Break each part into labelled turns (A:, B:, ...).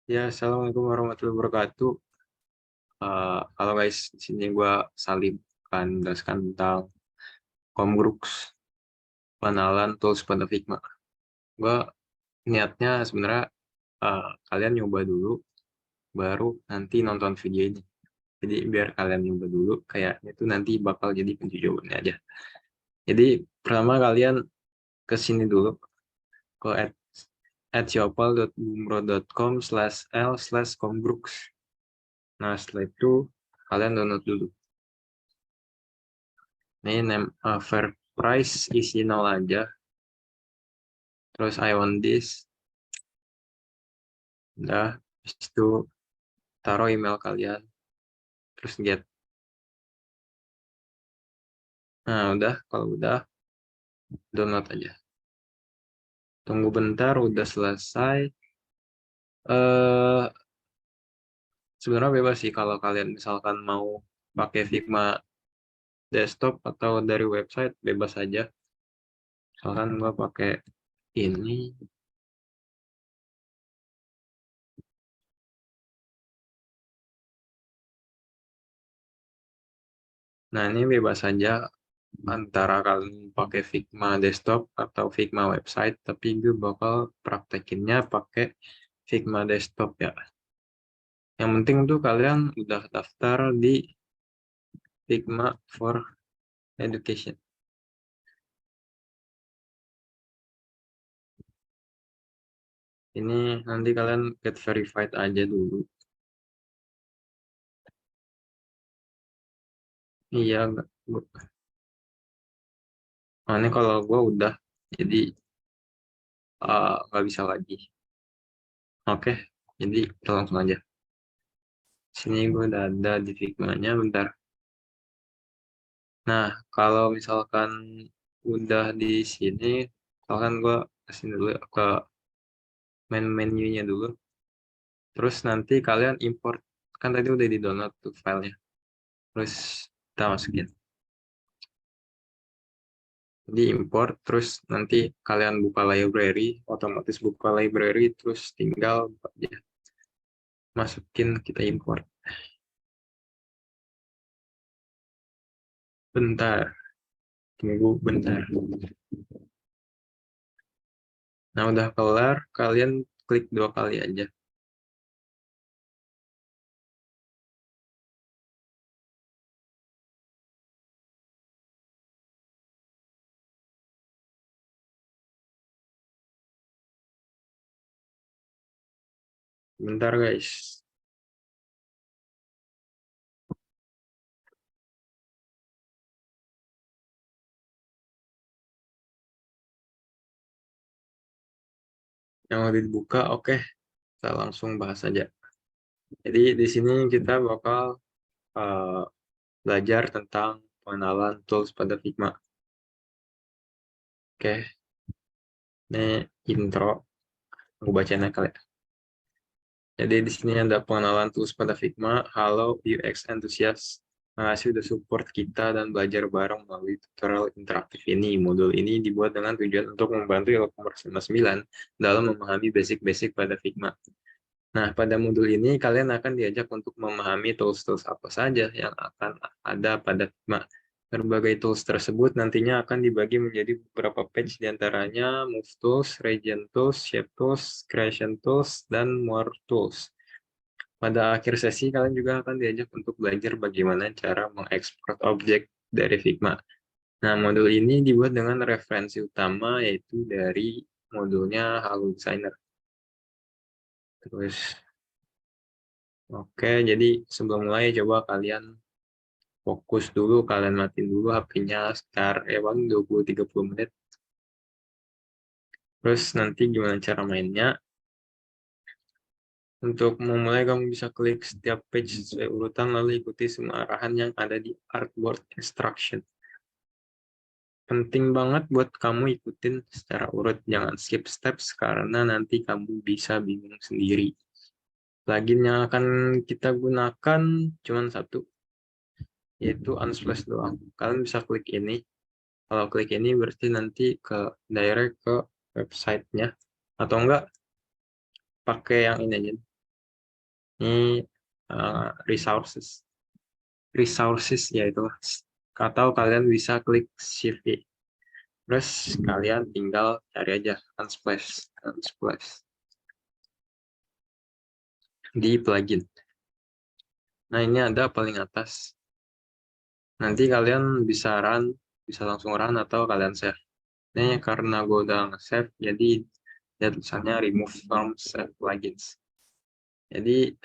A: Ya, assalamualaikum warahmatullahi wabarakatuh. Kalau guys, di sini gue Salim akan menjelaskan tentang Combrooks, pengenalan tools pada Figma. Gue niatnya sebenarnya kalian nyoba dulu, baru nanti nonton video ini. Jadi biar kalian nyoba dulu, kayaknya itu nanti bakal jadi kunci jawabannya aja. Jadi pertama kalian ke sini dulu, ke @shopal.bumro.com/l/combrooks. Nah, setelah itu kalian download dulu. Ini fair price isi 0 aja. Terus I want this. Udah. Habis itu taruh email kalian. Terus get. Nah, udah. Kalau udah, download aja. Tunggu bentar, udah selesai. eh Sebenarnya bebas sih kalau kalian misalkan mau pakai Figma desktop atau dari website, bebas aja. Misalkan gua pakai ini. Nah, ini bebas aja antara kalian pakai Figma desktop atau Figma website, tapi gue bakal praktekinnya pakai Figma desktop ya. Yang penting tuh kalian udah daftar di Figma for Education. Ini nanti kalian get verified aja dulu. Iya, ini kalau gue udah, jadi nggak bisa lagi. Oke, jadi kita langsung aja. Sini gue udah ada di Figma-nya, bentar. Nah, kalau misalkan udah di sini, misalkan gue kesini dulu ke main menunya dulu. Terus nanti kalian import, kan tadi udah di download tuh filenya. Terus kita masukin. Jadi import, terus nanti kalian buka library, otomatis buka library, terus tinggal ya, masukin, kita import. Bentar, tunggu bentar. Nah, udah kelar, kalian klik 2 kali aja. Bentar guys. Yang udah dibuka, oke. Kita langsung bahas aja. Jadi di sini kita bakal eh, belajar tentang pengenalan tools pada Figma. Oke, ini intro. Aku bacain aja kali ya. Jadi di sini ada pengenalan tools pada Figma. Halo UX enthusiast. Makasih udah support kita dan belajar bareng melalui tutorial interaktif ini. Modul ini dibuat dengan tujuan untuk membantu e-commerce 59 dalam memahami basic-basic pada Figma. Nah, pada modul ini kalian akan diajak untuk memahami tools-tools apa saja yang akan ada pada Figma. Berbagai tools tersebut nantinya akan dibagi menjadi beberapa page diantaranya Move Tools, Region Tools, Shape Tools, Creation Tools, dan More Tools. Pada akhir sesi, kalian juga akan diajak untuk belajar bagaimana cara mengekspor objek dari Figma. Nah, modul ini dibuat dengan referensi utama yaitu dari modulnya Halo Designer. Terus, oke, jadi sebelum mulai coba kalian fokus dulu, kalian matiin dulu HP-nya sekitar 20-30 menit. Terus nanti gimana cara mainnya? Untuk memulai, kamu bisa klik setiap page sesuai urutan, lalu ikuti semua arahan yang ada di artboard instruction. Penting banget buat kamu ikutin secara urut, jangan skip steps karena nanti kamu bisa bingung sendiri. Plugin yang akan kita gunakan cuma satu, yaitu Unsplash doang. Kalian bisa klik ini. Kalau klik ini berarti nanti ke direct ke websitenya. Atau enggak, pakai yang ini aja. Ini resources. Resources yaitu atau kalian bisa klik shift V. Terus kalian tinggal cari aja Unsplash di plugin. Nah, ini ada paling atas. Nanti kalian bisa langsung run atau kalian save. Ini karena gue udah nge-save, jadi dia tulisannya remove from save plugins. Jadi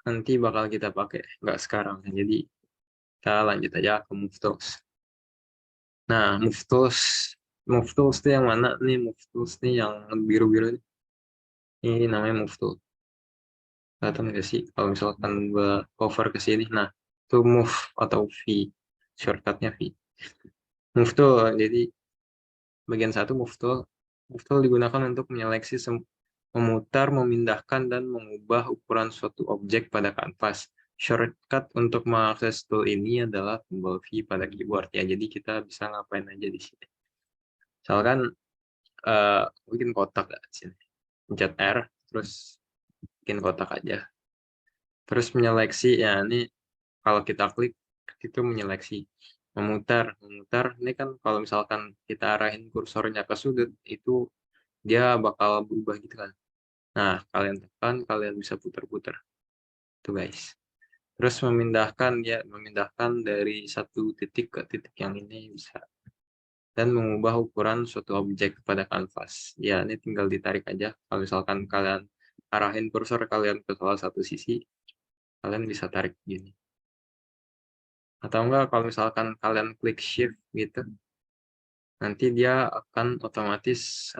A: nanti bakal kita pakai, nggak sekarang. Jadi kita lanjut aja ke move tools. Nah, move tools itu yang mana nih? Move tools nih yang biru-biru nih. Ini namanya move tool. Kelihatan nggak sih? Kalau misalkan gue cover ke sini, nah itu move atau V, shortcutnya V. Move tool, jadi bagian satu move tool. Move tool digunakan untuk menyeleksi, memutar, memindahkan, dan mengubah ukuran suatu objek pada kanvas. Shortcut untuk mengakses tool ini adalah tombol V pada keyboard ya. Jadi kita bisa ngapain aja di sini. Misalkan bikin kotak di sini. Pencet R, terus bikin kotak aja. Terus menyeleksi ya, ini kalau kita klik itu menyeleksi. Memutar ini kan kalau misalkan kita arahin kursornya ke sudut itu dia bakal berubah gitu kan. Nah, kalian tekan, kalian bisa putar-putar tuh guys. Terus memindahkan dari satu titik ke titik yang ini bisa, dan mengubah ukuran suatu objek pada kanvas ya. Ini tinggal ditarik aja. Kalau misalkan kalian arahin kursor kalian ke salah satu sisi, kalian bisa tarik gini. Atau enggak, kalau misalkan kalian klik shift gitu, nanti dia akan otomatis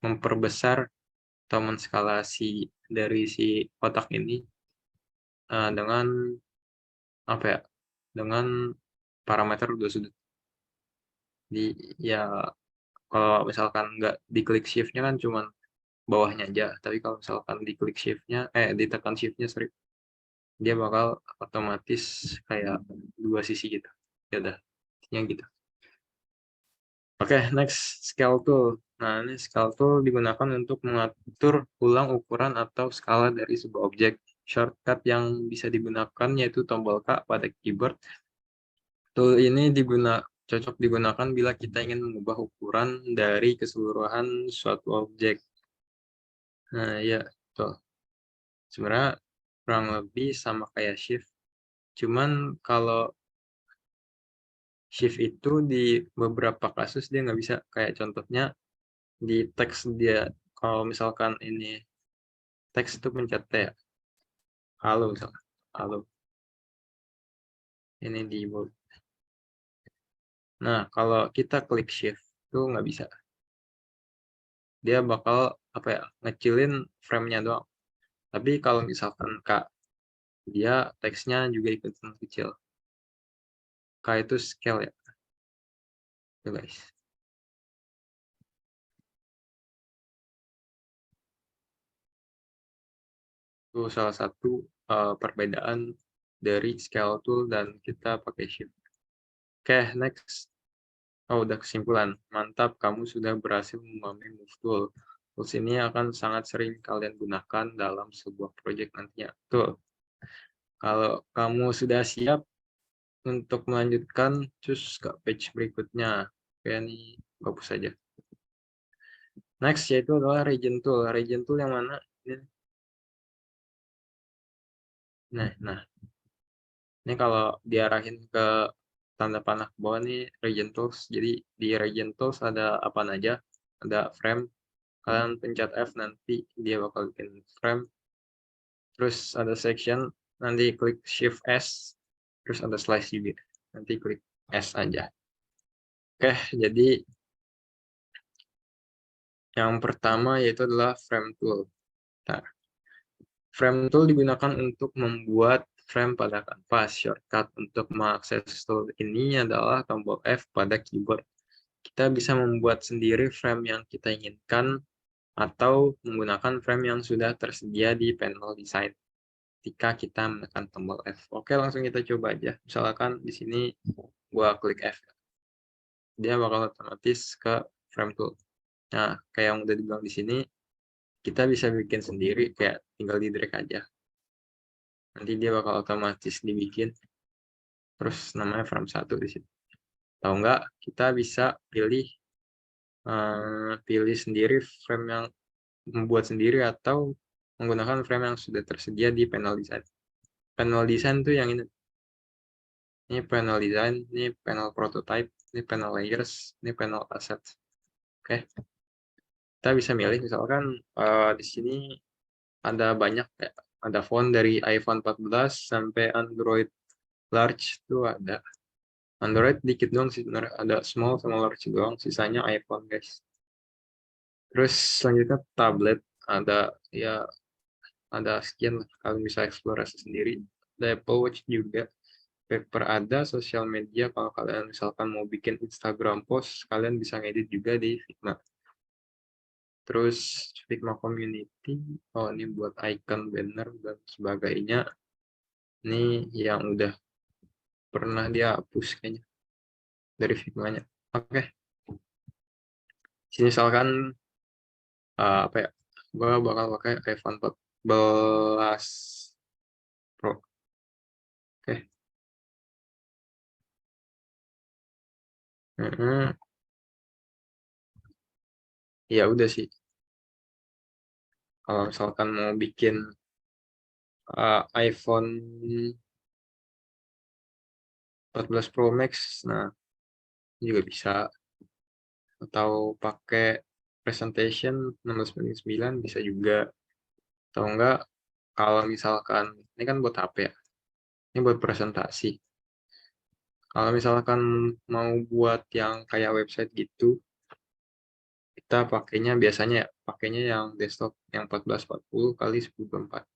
A: memperbesar atau menskalasi dari si kotak ini dengan dengan parameter dua sudut. Jadi ya kalau misalkan nggak diklik shift-nya kan cuman bawahnya aja, tapi kalau misalkan diklik shift-nya ditekan shift-nya, sorry, dia bakal otomatis kayak dua sisi gitu. Ya udah, yang gitu. Oke, next, scale tool. Nah, ini scale tool digunakan untuk mengatur ulang ukuran atau skala dari sebuah objek. Shortcut yang bisa digunakan yaitu tombol K pada keyboard. Tool ini cocok digunakan bila kita ingin mengubah ukuran dari keseluruhan suatu objek. Nah, ya, betul. Sebenarnya kurang lebih sama kayak shift. Cuman kalau shift itu di beberapa kasus dia nggak bisa. Kayak contohnya di teks dia, kalau misalkan ini teks itu pencet T ya. Halo misalkan. Halo. Ini di bold. Nah, kalau kita klik shift itu nggak bisa. Dia bakal ngecilin frame-nya doang. Tapi kalau misalkan K, dia teksnya juga ikut kecil. K itu scale ya. Tuh guys. Itu salah satu perbedaan dari scale tool dan kita pakai shift. Oke, next. Oh, udah kesimpulan. Mantap, kamu sudah berhasil memahami move tool. Tools ini akan sangat sering kalian gunakan dalam sebuah project nantinya. Tuh. Kalau kamu sudah siap untuk melanjutkan, cus ke page berikutnya. Oke, ini bagus saja. Next, yaitu adalah region tool. Region tool yang mana? Nah, ini kalau diarahin ke tanda panah ke bawah nih region tools. Jadi di region tools ada apa aja? Ada frame. Kalian pencet F nanti dia bakal bikin frame. Terus ada section, nanti klik shift S. Terus ada slice juga. Nanti klik S aja. Oke, jadi yang pertama yaitu adalah frame tool. Nah, frame tool digunakan untuk membuat frame pada kanvas. Shortcut untuk mengakses tool ini adalah tombol F pada keyboard. Kita bisa membuat sendiri frame yang kita inginkan atau menggunakan frame yang sudah tersedia di panel desain ketika kita menekan tombol F. Oke, langsung kita coba aja. Misalkan di sini gua klik F. Dia bakal otomatis ke frame tool. Nah, kayak yang udah dibilang di sini, kita bisa bikin sendiri, kayak tinggal di drag aja. Nanti dia bakal otomatis dibikin, terus namanya frame 1 di situ. Atau enggak, kita bisa pilih sendiri frame yang membuat sendiri atau menggunakan frame yang sudah tersedia di panel design. Panel design tuh yang ini panel design, ini panel prototype, ini panel layers, ini panel asset. Oke, kita bisa milih misalkan di sini ada banyak kayak ada font dari iPhone 14 sampai Android large tuh ada. Android dikit doang sih sebenarnya, ada small sama large doang, sisanya iPhone guys. Terus selanjutnya tablet ada ya ada sekian lah, kalian bisa eksplorasi sendiri. Ada Apple Watch juga, paper ada, sosial media kalau kalian misalkan mau bikin Instagram post, kalian bisa ngedit juga di Figma. Terus Figma Community, oh ini buat icon, banner dan sebagainya. Ini yang udah pernah dia hapus kayaknya dari Figma-nya. Oke, sini misalkan apa ya? Gua bakal pakai iPhone 14 Pro. Oke. Ya udah sih. Kalau misalkan mau bikin iPhone 14 Pro Max, nah juga bisa. Atau pakai presentation 16:9 bisa juga. Atau enggak, kalau misalkan, ini kan buat HP ya, ini buat presentasi. Kalau misalkan mau buat yang kayak website gitu, kita biasanya pakainya yang desktop, yang 1440 kali 1024.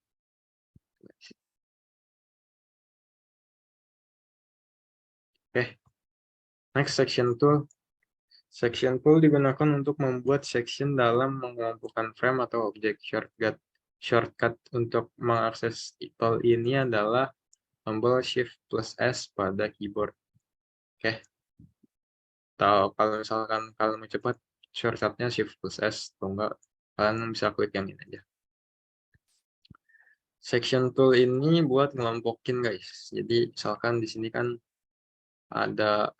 A: Oke, next section tool. Section tool digunakan untuk membuat section dalam mengumpulkan frame atau objek. Shortcut untuk mengakses tool ini adalah tombol Shift plus S pada keyboard. Oke. Atau kalau misalkan kalian mau cepat, shortcutnya Shift plus S, atau enggak, kalian bisa klik yang ini aja. Section tool ini buat ngelompokin guys. Jadi misalkan di sini kan ada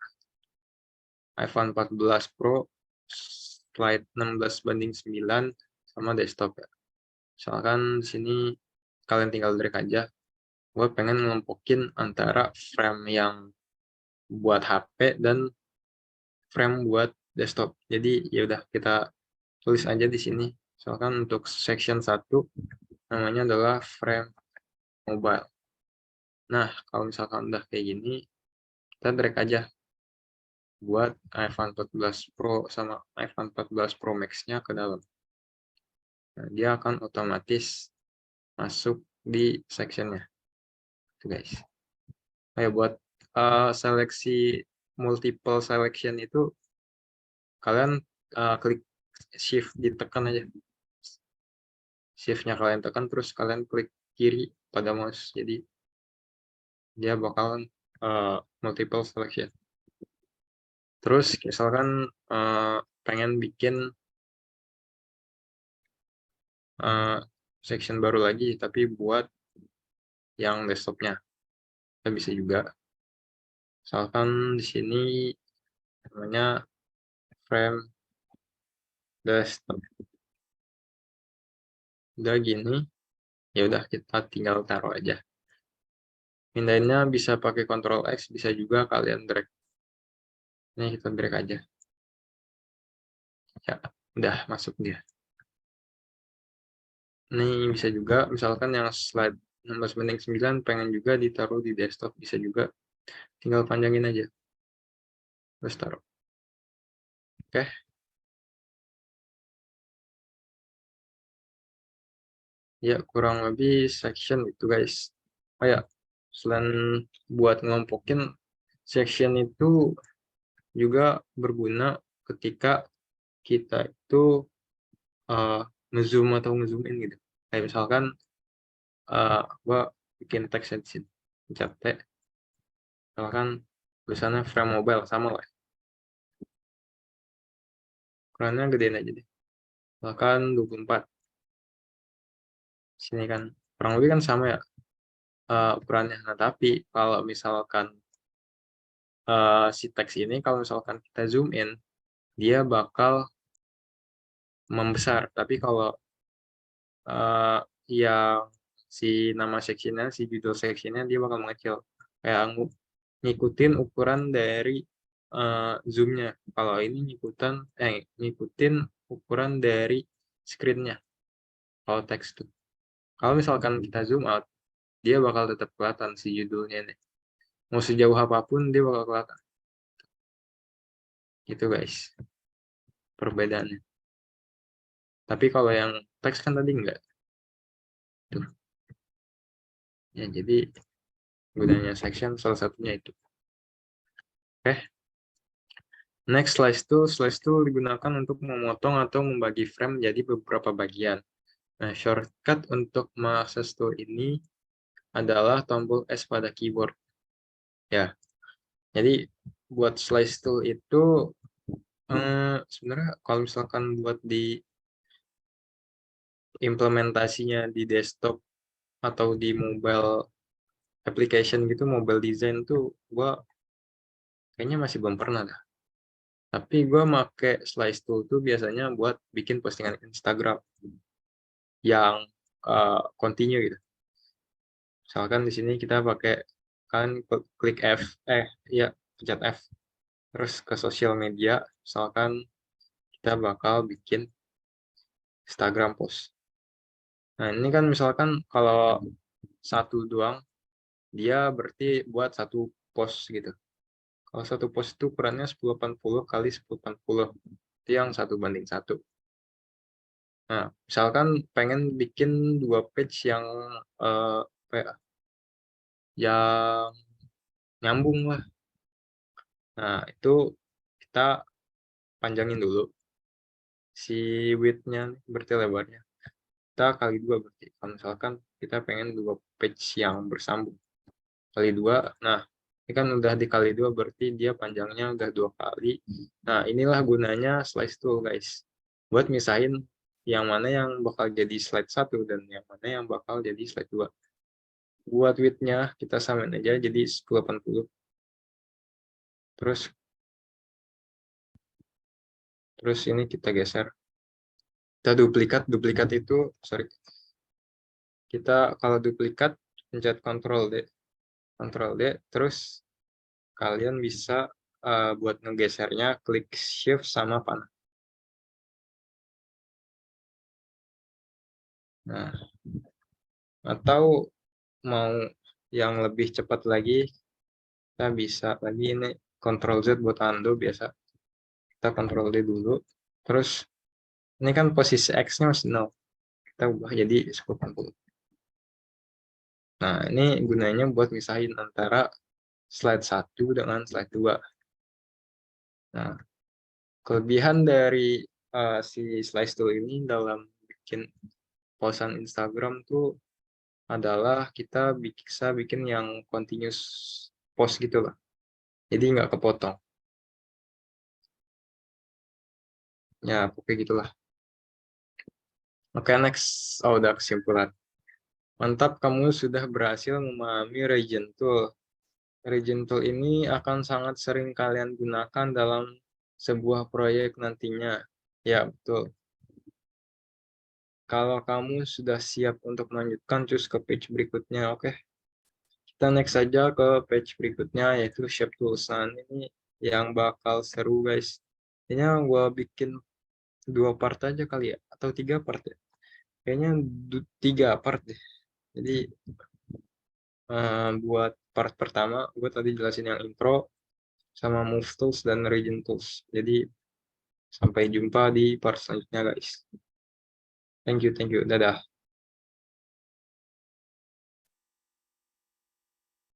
A: iPhone 14 Pro slide 16:9 sama desktop ya. Misalkan di sini kalian tinggal drag aja. Gue pengen ngelompokin antara frame yang buat HP dan frame buat desktop. Jadi ya udah kita tulis aja di sini. Misalkan untuk section 1 namanya adalah frame mobile. Nah, kalau misalkan udah kayak gini, kita drag aja buat iPhone 14 Pro sama iPhone 14 Pro Max-nya ke dalam. Nah, dia akan otomatis masuk di sectionnya. Itu guys. Kayak buat seleksi multiple selection itu, kalian klik shift ditekan aja. Shift-nya kalian tekan, terus kalian klik kiri pada mouse. Jadi dia bakalan multiple selection. Terus misalkan pengen bikin section baru lagi, tapi buat yang desktopnya, kita bisa juga. Misalkan di sini namanya frame desktop. Udah gini, ya udah kita tinggal taruh aja. Pindahinnya bisa pakai Ctrl X, bisa juga kalian drag. Ini kita drag aja. Ya, udah masuk dia. Ini bisa juga, misalkan yang slide 16:9 pengen juga ditaruh di desktop, bisa juga. Tinggal panjangin aja. Terus taruh. Oke. Ya, kurang lebih section itu guys. Oh ya, selain buat ngelompokin, section itu juga berguna ketika kita itu ngezoom atau ngezoom in gitu. Kayak misalkan gua bikin teks di sini, pencet T, misalkan tulisannya frame mobile sama lah. Ukurannya gedein aja deh. Misalkan 24. Sini kan kurang lebih kan sama ya ukurannya. Nah, tapi kalau misalkan si teks ini kalau misalkan kita zoom in, dia bakal membesar. Tapi kalau yang si nama seksinya, si judul seksinya dia bakal mengecil. Kayak ngikutin ukuran dari zoomnya. Kalau ini ngikutin ukuran dari screen-nya. Kalau teks tuh. Kalau misalkan kita zoom out, dia bakal tetap kelihatan si judulnya nih. Mau sejauh apapun dia bakal kelihatan. Gitu guys, perbedaannya. Tapi kalau yang teks kan tadi enggak. Tuh. Ya, jadi gunanya section salah satunya itu. Oke. Next, slice tool digunakan untuk memotong atau membagi frame menjadi beberapa bagian. Nah, shortcut untuk mengakses tool ini adalah tombol S pada keyboard. Ya, jadi buat slice tool itu sebenarnya kalau misalkan buat di implementasinya di desktop atau di mobile application gitu, mobile design tuh gue kayaknya masih belum pernah dah. Tapi gue make slice tool tuh biasanya buat bikin postingan Instagram yang continue gitu. Misalkan di sini kita pakai kan klik F, ya pencet F, terus ke sosial media, misalkan kita bakal bikin Instagram post. Nah ini kan misalkan kalau satu doang, dia berarti buat satu post gitu. Kalau satu post itu ukurannya 1080 kali 1080, itu yang 1:1. Nah, misalkan pengen bikin 2 page yang yang nyambung lah. Nah, itu kita panjangin dulu si width-nya, berarti lebarnya. Kita kali 2 berarti. Kalau misalkan kita pengen 2 page yang bersambung. Kali 2, nah ini kan udah dikali 2 berarti dia panjangnya udah 2 kali. Nah, inilah gunanya slice tool guys. Buat misahin yang mana yang bakal jadi slide 1 dan yang mana yang bakal jadi slide 2. Buat width-nya kita samain aja jadi 1080. Terus ini kita geser. Kita duplikat itu, sorry. Kita kalau duplikat pencet Ctrl D, terus kalian bisa buat ngegesernya klik Shift sama panah. Nah, atau mau yang lebih cepat lagi, kita bisa lagi ini Ctrl Z buat undo biasa. Kita Ctrl D dulu. Terus ini kan posisi X-nya masih 0. Kita ubah jadi 1080. Nah, ini gunanya buat misahin antara slide 1 dengan slide 2. Nah, kelebihan dari si slice tool ini dalam bikin postan Instagram tuh adalah kita bisa bikin yang continuous post gitu lah. Jadi nggak kepotong. Ya, pokoknya gitulah. Oke, next. Oh, udah kesimpulan. Mantap, kamu sudah berhasil memahami region tool. Region tool ini akan sangat sering kalian gunakan dalam sebuah proyek nantinya. Ya, betul. Kalau kamu sudah siap untuk melanjutkan, cus ke page berikutnya. Oke, kita next saja ke page berikutnya, yaitu shape tools. Nah, ini yang bakal seru, guys. Kayaknya gue bikin 2 part aja kali ya, atau 3 part ya. Kayaknya 3 part deh. Jadi, buat part pertama, gue tadi jelasin yang intro, sama move tools dan region tools. Jadi, sampai jumpa di part selanjutnya, guys. Thank you, dadah.